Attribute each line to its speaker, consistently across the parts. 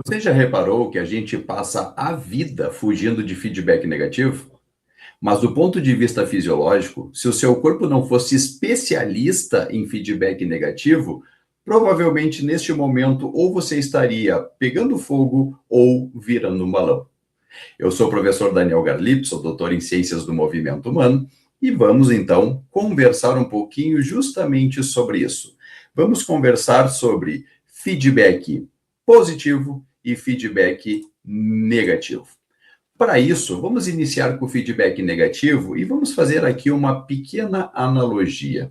Speaker 1: Você já reparou que a gente passa a vida fugindo de feedback negativo? Mas do ponto de vista fisiológico, se o seu corpo não fosse especialista em feedback negativo, provavelmente neste momento ou você estaria pegando fogo ou virando um balão. Eu sou o professor Daniel Garlip, sou doutor em Ciências do Movimento Humano e vamos então conversar um pouquinho justamente sobre isso. Vamos conversar sobre feedback positivo e feedback negativo. Para isso, vamos iniciar com o feedback negativo e vamos fazer aqui uma pequena analogia.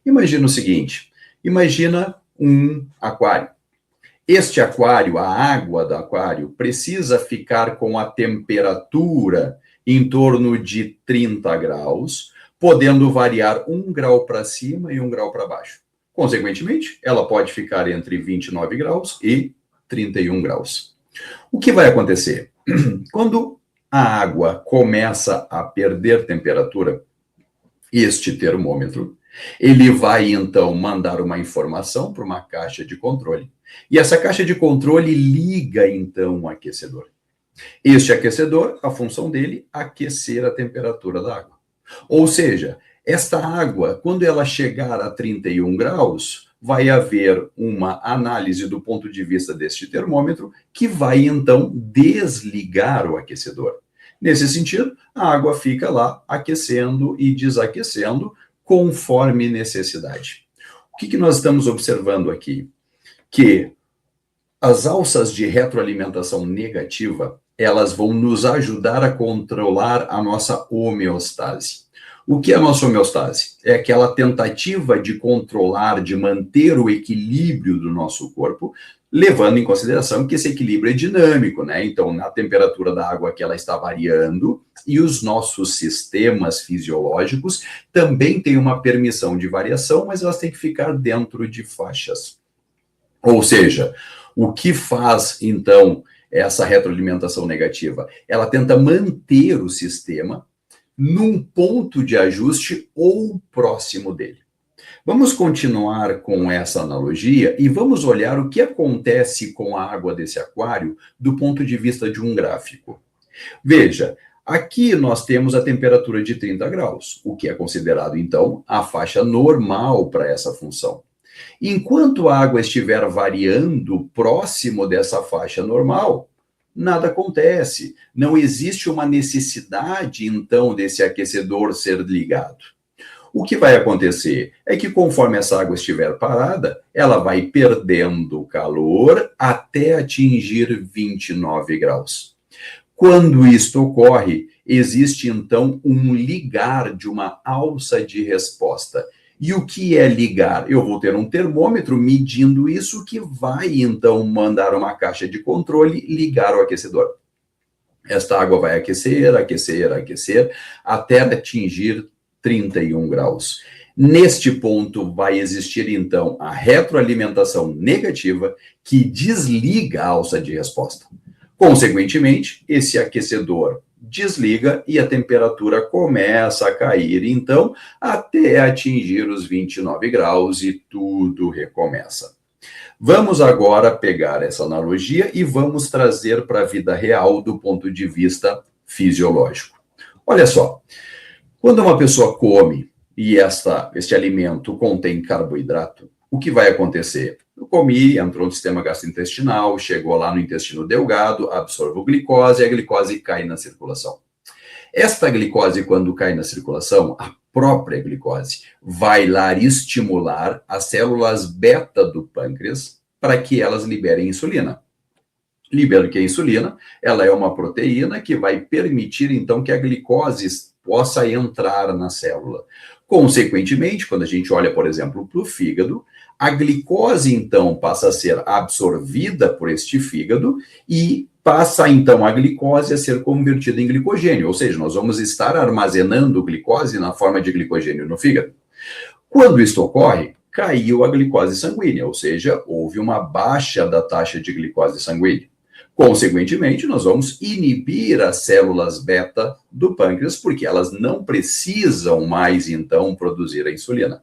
Speaker 1: Imagina o seguinte: imagina um aquário. Este aquário, a água do aquário, precisa ficar com a temperatura em torno de 30 graus, podendo variar 1 grau para cima e 1 grau para baixo. Consequentemente, ela pode ficar entre 29 graus e 31 graus. O que vai acontecer? Quando a água começa a perder temperatura, este termômetro, ele vai então mandar uma informação para uma caixa de controle. E essa caixa de controle liga então o aquecedor. Este aquecedor, a função dele, aquecer a temperatura da água. Ou seja, esta água, quando ela chegar a 31 graus, vai haver uma análise do ponto de vista deste termômetro que vai então desligar o aquecedor. Nesse sentido, a água fica lá aquecendo e desaquecendo conforme necessidade. O que nós estamos observando aqui? Que as alças de retroalimentação negativa, elas vão nos ajudar a controlar a nossa homeostase. O que é a nossa homeostase? É aquela tentativa de controlar, de manter o equilíbrio do nosso corpo, levando em consideração que esse equilíbrio é dinâmico, né? Então, na temperatura da água que ela está variando, e os nossos sistemas fisiológicos também têm uma permissão de variação, mas elas têm que ficar dentro de faixas. Ou seja, o que faz, então, essa retroalimentação negativa? Ela tenta manter o sistema num ponto de ajuste ou próximo dele. Vamos continuar com essa analogia e vamos olhar o que acontece com a água desse aquário do ponto de vista de um gráfico. Veja, aqui nós temos a temperatura de 30 graus, o que é considerado, então, a faixa normal para essa função. Enquanto a água estiver variando próximo dessa faixa normal, nada acontece. Não existe uma necessidade, então, desse aquecedor ser ligado. O que vai acontecer é que, conforme essa água estiver parada, ela vai perdendo calor até atingir 29 graus. Quando isto ocorre, existe, então, um ligar de uma alça de resposta. E o que é ligar? Eu vou ter um termômetro medindo isso que vai, então, mandar uma caixa de controle ligar o aquecedor. Esta água vai aquecer, aquecer, aquecer, até atingir 31 graus. Neste ponto vai existir, então, a retroalimentação negativa que desliga a alça de resposta. Consequentemente, esse aquecedor desliga e a temperatura começa a cair, então, até atingir os 29 graus e tudo recomeça. Vamos agora pegar essa analogia e vamos trazer para a vida real do ponto de vista fisiológico. Olha só, quando uma pessoa come e este alimento contém carboidrato, o que vai acontecer? Eu comi, entrou no sistema gastrointestinal, chegou lá no intestino delgado, absorveu glicose e a glicose cai na circulação. Esta glicose, quando cai na circulação, a própria glicose vai lá estimular as células beta do pâncreas para que elas liberem insulina. Libera que a insulina, ela é uma proteína que vai permitir, então, que a glicose possa entrar na célula. Consequentemente, quando a gente olha, por exemplo, para o fígado, a glicose, então, passa a ser absorvida por este fígado e passa, então, a glicose a ser convertida em glicogênio, ou seja, nós vamos estar armazenando glicose na forma de glicogênio no fígado. Quando isto ocorre, caiu a glicose sanguínea, ou seja, houve uma baixa da taxa de glicose sanguínea. Consequentemente, nós vamos inibir as células beta do pâncreas, porque elas não precisam mais, então, produzir a insulina.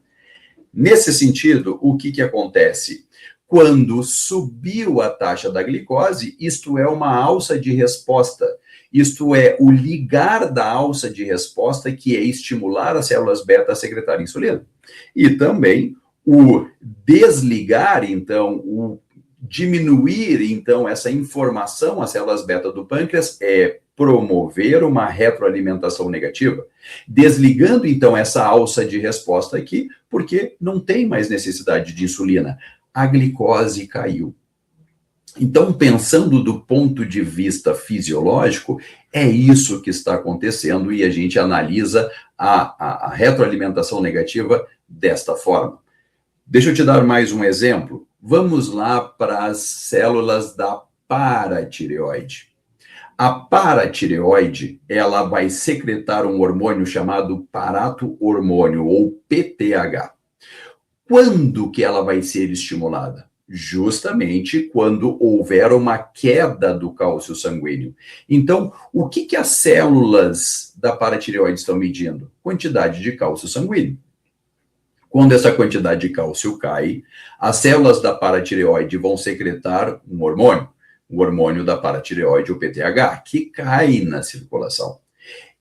Speaker 1: Nesse sentido, o que acontece? Quando subiu a taxa da glicose, isto é uma alça de resposta. Isto é, o ligar da alça de resposta, que é estimular as células beta a secretar insulina. E também o desligar, então, o diminuir, então, essa informação às células beta do pâncreas é promover uma retroalimentação negativa, desligando, então, essa alça de resposta aqui, porque não tem mais necessidade de insulina. A glicose caiu. Então, pensando do ponto de vista fisiológico, é isso que está acontecendo e a gente analisa a retroalimentação negativa desta forma. Deixa eu te dar mais um exemplo. Vamos lá para as células da paratireoide. A paratireoide, ela vai secretar um hormônio chamado parato-hormônio, ou PTH. Quando que ela vai ser estimulada? Justamente quando houver uma queda do cálcio sanguíneo. Então, o que as células da paratireoide estão medindo? Quantidade de cálcio sanguíneo. Quando essa quantidade de cálcio cai, as células da paratireoide vão secretar um hormônio da paratireoide, o PTH, que cai na circulação.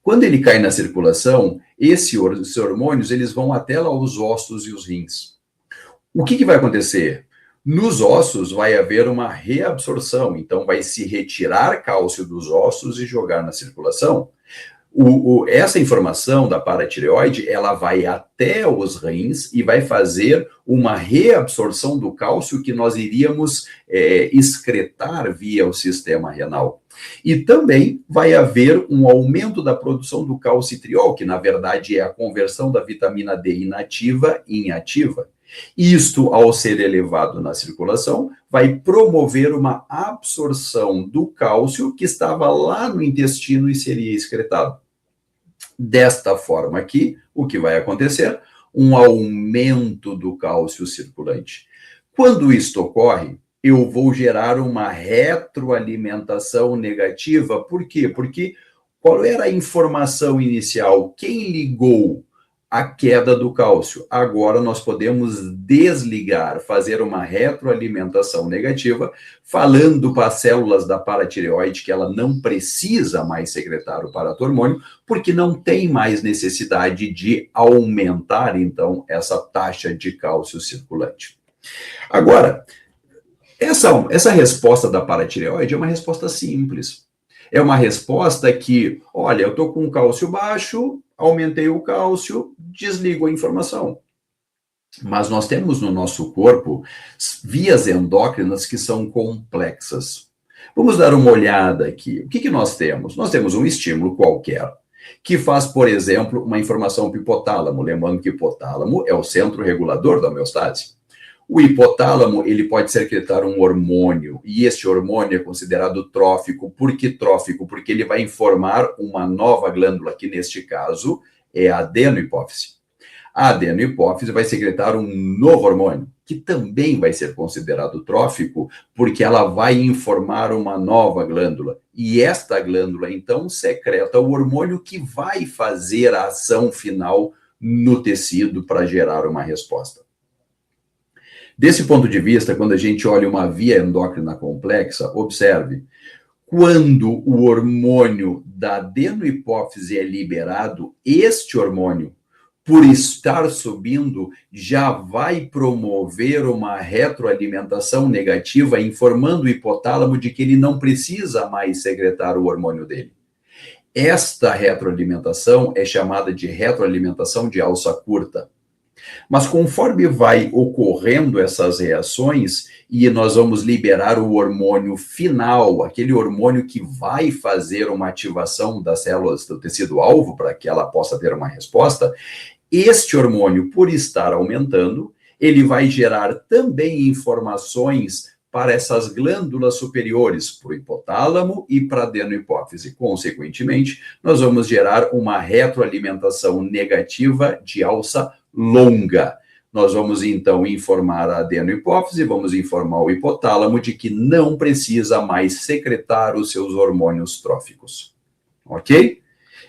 Speaker 1: Quando ele cai na circulação, esses hormônios eles vão até lá os ossos e os rins. O que vai acontecer? Nos ossos vai haver uma reabsorção, então vai se retirar cálcio dos ossos e jogar na circulação. Essa informação da paratireoide, ela vai até os rins e vai fazer uma reabsorção do cálcio que nós iríamos excretar via o sistema renal. E também vai haver um aumento da produção do calcitriol, que na verdade é a conversão da vitamina D inativa em ativa. Isto, ao ser elevado na circulação, vai promover uma absorção do cálcio que estava lá no intestino e seria excretado. Desta forma aqui, o que vai acontecer? Um aumento do cálcio circulante. Quando isto ocorre, eu vou gerar uma retroalimentação negativa. Por quê? Porque qual era a informação inicial? Quem ligou a queda do cálcio? Agora nós podemos desligar, fazer uma retroalimentação negativa, falando para as células da paratireoide que ela não precisa mais secretar o parato-hormônio, porque não tem mais necessidade de aumentar, então, essa taxa de cálcio circulante. Agora, essa resposta da paratireoide é uma resposta simples. É uma resposta que, olha, eu estou com cálcio baixo, aumentei o cálcio, desligo a informação. Mas nós temos no nosso corpo vias endócrinas que são complexas. Vamos dar uma olhada aqui. O que nós temos? Nós temos um estímulo qualquer, que faz, por exemplo, uma informação para o hipotálamo. Lembrando que o hipotálamo é o centro regulador da homeostase. O hipotálamo, ele pode secretar um hormônio, e este hormônio é considerado trófico. Por que trófico? Porque ele vai informar uma nova glândula, que neste caso é a adenohipófise. A adenohipófise vai secretar um novo hormônio, que também vai ser considerado trófico, porque ela vai informar uma nova glândula. E esta glândula, então, secreta o hormônio que vai fazer a ação final no tecido para gerar uma resposta. Desse ponto de vista, quando a gente olha uma via endócrina complexa, observe, quando o hormônio da adenohipófise é liberado, este hormônio, por estar subindo, já vai promover uma retroalimentação negativa, informando o hipotálamo de que ele não precisa mais secretar o hormônio dele. Esta retroalimentação é chamada de retroalimentação de alça curta. Mas conforme vai ocorrendo essas reações e nós vamos liberar o hormônio final, aquele hormônio que vai fazer uma ativação das células do tecido-alvo para que ela possa ter uma resposta, este hormônio, por estar aumentando, ele vai gerar também informações para essas glândulas superiores, para o hipotálamo e para a adenohipófise. Consequentemente, nós vamos gerar uma retroalimentação negativa de alça longa. Nós vamos, então, informar a adenohipófise, vamos informar o hipotálamo de que não precisa mais secretar os seus hormônios tróficos. Ok?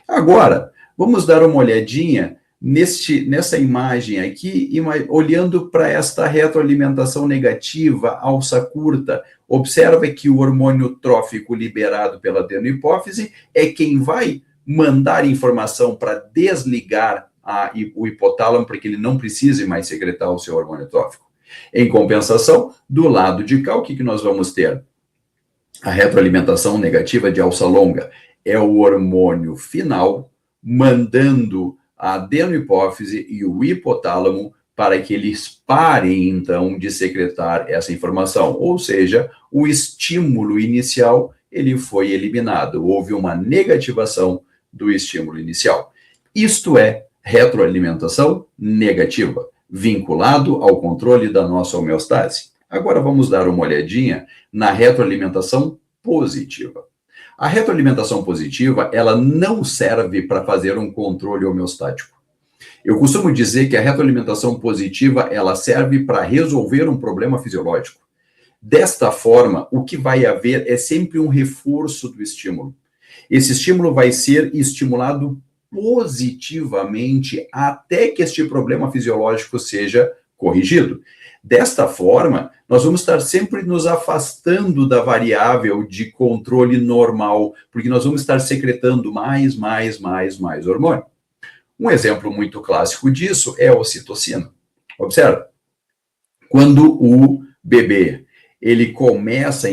Speaker 1: Agora, vamos dar uma olhadinha nessa imagem aqui, olhando para esta retroalimentação negativa, alça curta, observa que o hormônio trófico liberado pela adenohipófise é quem vai mandar informação para desligar o hipotálamo para que ele não precise mais secretar o seu hormônio trófico. Em compensação, do lado de cá, o que nós vamos ter? A retroalimentação negativa de alça longa é o hormônio final mandando a adenohipófise e o hipotálamo para que eles parem, então, de secretar essa informação. Ou seja, o estímulo inicial, ele foi eliminado. Houve uma negativação do estímulo inicial. Isto é retroalimentação negativa, vinculado ao controle da nossa homeostase. Agora vamos dar uma olhadinha na retroalimentação positiva. A retroalimentação positiva, ela não serve para fazer um controle homeostático. Eu costumo dizer que a retroalimentação positiva, ela serve para resolver um problema fisiológico. Desta forma, o que vai haver é sempre um reforço do estímulo. Esse estímulo vai ser estimulado positivamente até que este problema fisiológico seja corrigido. Desta forma, nós vamos estar sempre nos afastando da variável de controle normal, porque nós vamos estar secretando mais hormônio. Um exemplo muito clássico disso é a ocitocina. Observa, quando o bebê, ele começa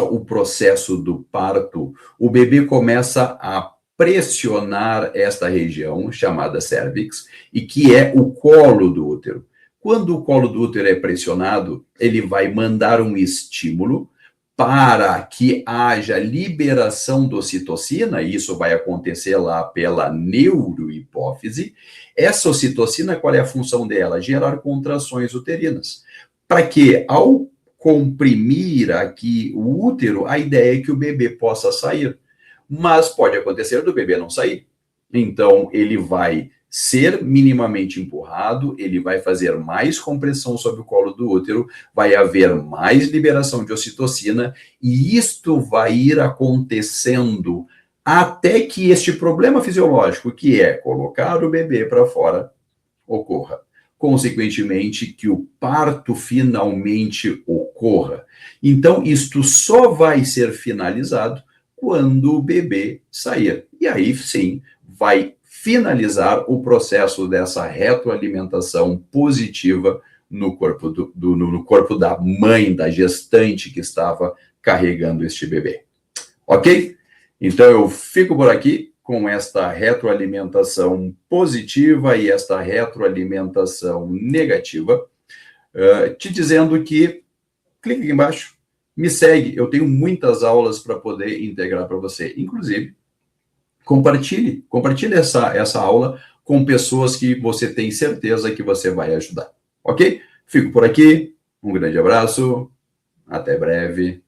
Speaker 1: o processo do parto, o bebê começa a pressionar esta região, chamada cérvix, e que é o colo do útero. Quando o colo do útero é pressionado, ele vai mandar um estímulo para que haja liberação de ocitocina, e isso vai acontecer lá pela neurohipófise. Essa ocitocina, qual é a função dela? Gerar contrações uterinas. Para que, ao comprimir aqui o útero, a ideia é que o bebê possa sair. Mas pode acontecer do bebê não sair. Então, ele vai ser minimamente empurrado, ele vai fazer mais compressão sobre o colo do útero, vai haver mais liberação de ocitocina, e isto vai ir acontecendo até que este problema fisiológico, que é colocar o bebê para fora, ocorra. Consequentemente, que o parto finalmente ocorra. Então, isto só vai ser finalizado quando o bebê sair. E aí, sim, vai finalizar o processo dessa retroalimentação positiva no corpo da mãe, da gestante que estava carregando este bebê. Ok? Então, eu fico por aqui com esta retroalimentação positiva e esta retroalimentação negativa, te dizendo que clique aqui embaixo, me segue, eu tenho muitas aulas para poder integrar para você, inclusive compartilhe essa aula com pessoas que você tem certeza que você vai ajudar, ok? Fico por aqui, um grande abraço, até breve.